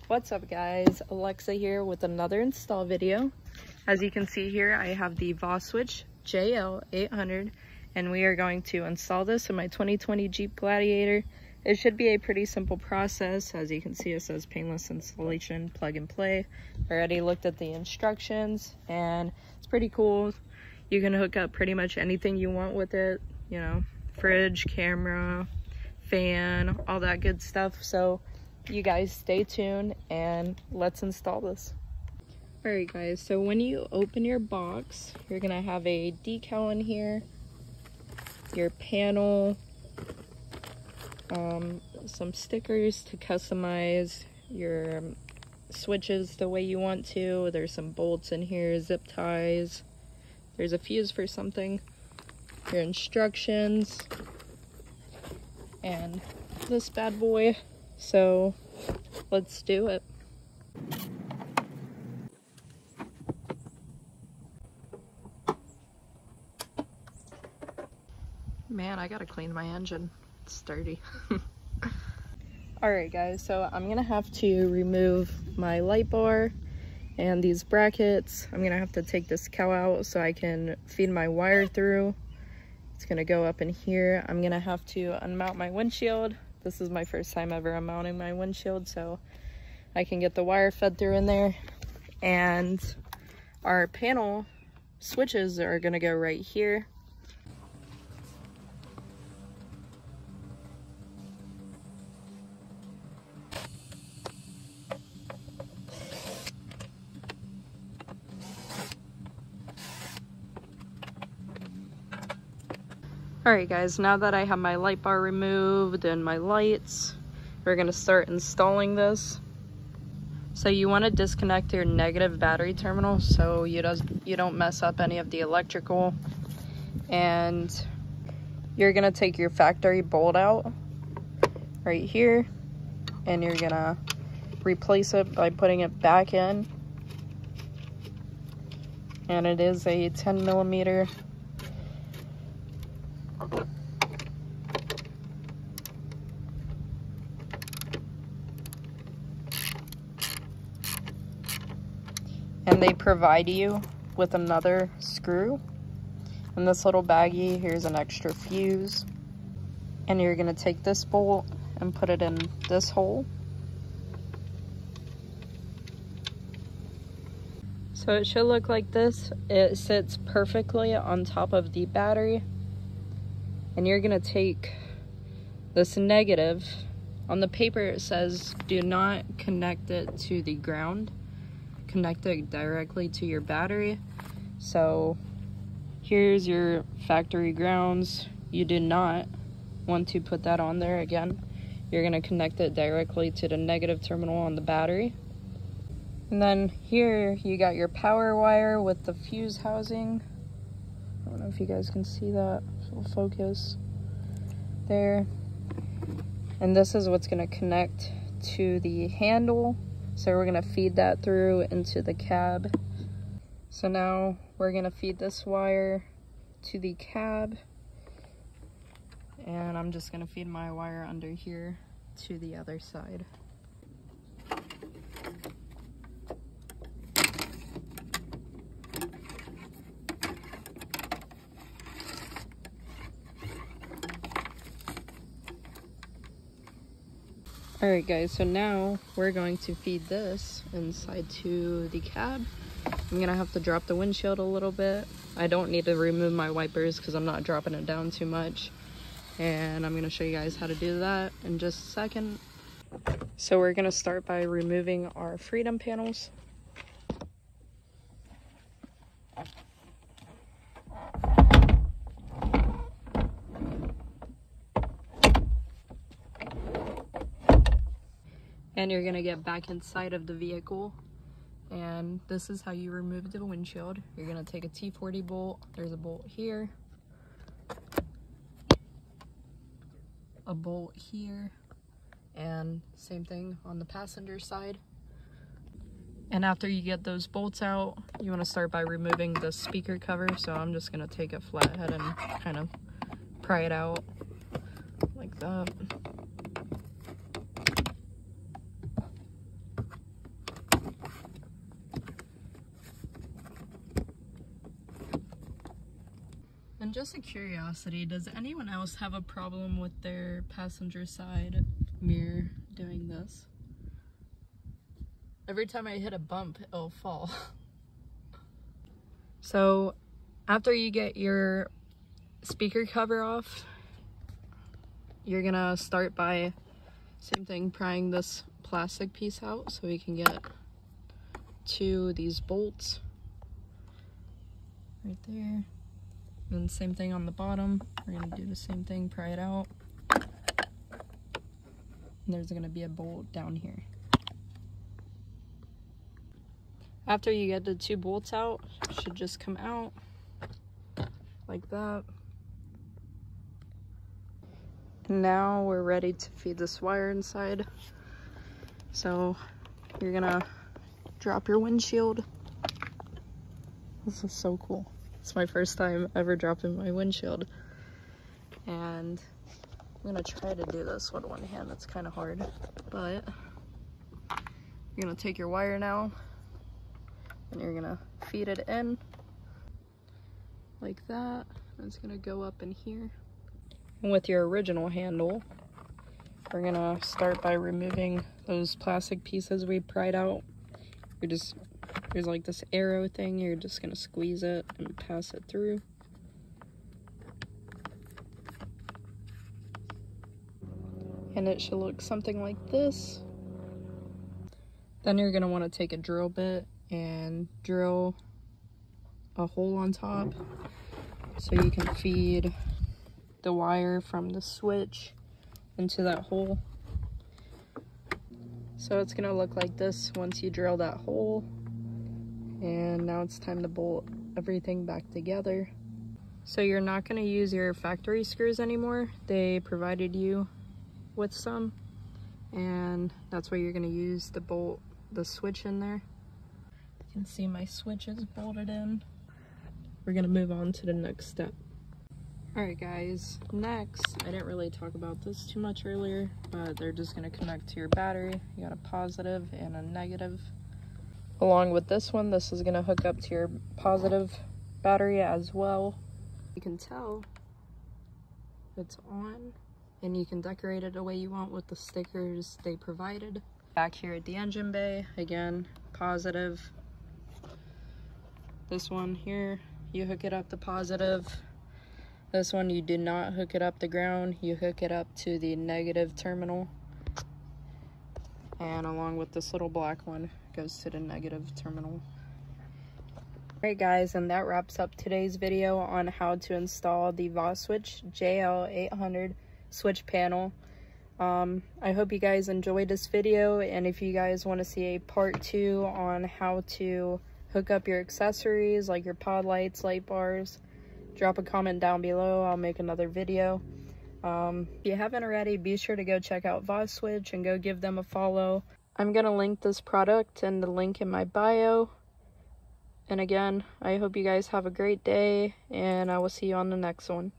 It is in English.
What's up guys, Alexa here with another install video. As you can see here, I have the Voswitch JL800 and we are going to install this in my 2020 Jeep Gladiator. It should be a pretty simple process. As you can see, it says painless installation, plug and play. I already looked at the instructions and it's pretty cool. You can hook up pretty much anything you want with it, you know, fridge, camera, fan, all that good stuff. So you guys stay tuned and let's install this. Alright guys, so when you open your box, you're gonna have a decal in here, your panel, some stickers to customize your switches the way you want to. There's some bolts in here, zip ties, there's a fuse for something, your instructions, and this bad boy. So let's do it. Man, I gotta clean my engine. It's dirty. Alright guys, so I'm gonna have to remove my light bar and these brackets. I'm gonna have to take this cowl out so I can feed my wire through. It's gonna go up in here. I'm gonna have to unmount my windshield. This is my first time ever unmounting my windshield, so I can get the wire fed through in there. And our panel switches are gonna go right here. Alright guys, now that I have my light bar removed and my lights, we're going to start installing this. So you want to disconnect your negative battery terminal so you don't mess up any of the electrical. And you're going to take your factory bolt out right here and you're going to replace it by putting it back in. And it is a 10mm. And they provide you with another screw. In this little baggie, here's an extra fuse. And you're gonna take this bolt and put it in this hole. So it should look like this. It sits perfectly on top of the battery. And you're gonna take this negative. On the paper it says do not connect it to the ground. Connect it directly to your battery. So here's your factory grounds. You do not want to put that on there again. You're going to connect it directly to the negative terminal on the battery. And then here you got your power wire with the fuse housing. I don't know if you guys can see that. So we'll focus there. And this is what's going to connect to the handle. So we're gonna feed that through into the cab. So now we're gonna feed this wire to the cab. And I'm just gonna feed my wire under here to the other side. Alright guys, so now we're going to feed this inside to the cab. I'm gonna have to drop the windshield a little bit. I don't need to remove my wipers because I'm not dropping it down too much. And I'm gonna show you guys how to do that in just a second. So we're gonna start by removing our freedom panels. And you're gonna get back inside of the vehicle. And this is how you remove the windshield. You're gonna take a T40 bolt. There's a bolt here. A bolt here. And same thing on the passenger side. And after you get those bolts out, you wanna start by removing the speaker cover. So I'm just gonna take a flathead and kind of pry it out like that. And just a curiosity, does anyone else have a problem with their passenger side mirror doing this? Every time I hit a bump, it'll fall. So after you get your speaker cover off, you're gonna start by, same thing, prying this plastic piece out so we can get to these bolts right there. And same thing on the bottom. We're gonna do the same thing, pry it out. And there's gonna be a bolt down here. After you get the 2 bolts out, it should just come out like that. And now we're ready to feed this wire inside. So you're gonna drop your windshield. This is so cool. It's my first time ever dropping my windshield. And I'm gonna try to do this with one hand. It's kind of hard, but you're gonna take your wire now and you're gonna feed it in like that. And it's gonna go up in here. And with your original handle, we're gonna start by removing those plastic pieces we pried out. There's like this arrow thing, you're just gonna squeeze it and pass it through. And it should look something like this. Then you're gonna wanna take a drill bit and drill a hole on top so you can feed the wire from the switch into that hole. So it's gonna look like this once you drill that hole. And now it's time to bolt everything back together. So you're not gonna use your factory screws anymore. They provided you with some, and that's why you're gonna use to bolt the switch in there. You can see my switch is bolted in. We're gonna move on to the next step. Alright guys, next, I didn't really talk about this too much earlier, but they're just gonna connect to your battery. You got a positive and a negative. Along with this one, this is gonna hook up to your positive battery as well. You can tell it's on, and you can decorate it the way you want with the stickers they provided. Back here at the engine bay, again, positive. This one here, you hook it up to positive. This one, you do not hook it up to ground, you hook it up to the negative terminal. And along with this little black one, goes to the negative terminal. Alright guys, and that wraps up today's video on how to install the Voswitch JL800 switch panel. I hope you guys enjoyed this video, and if you guys want to see a part 2 on how to hook up your accessories like your pod lights, light bars, drop a comment down below. I'll make another video. If you haven't already, be sure to go check out Voswitch and go give them a follow. I'm gonna link this product and the link in my bio. And again, I hope you guys have a great day, and I will see you on the next one.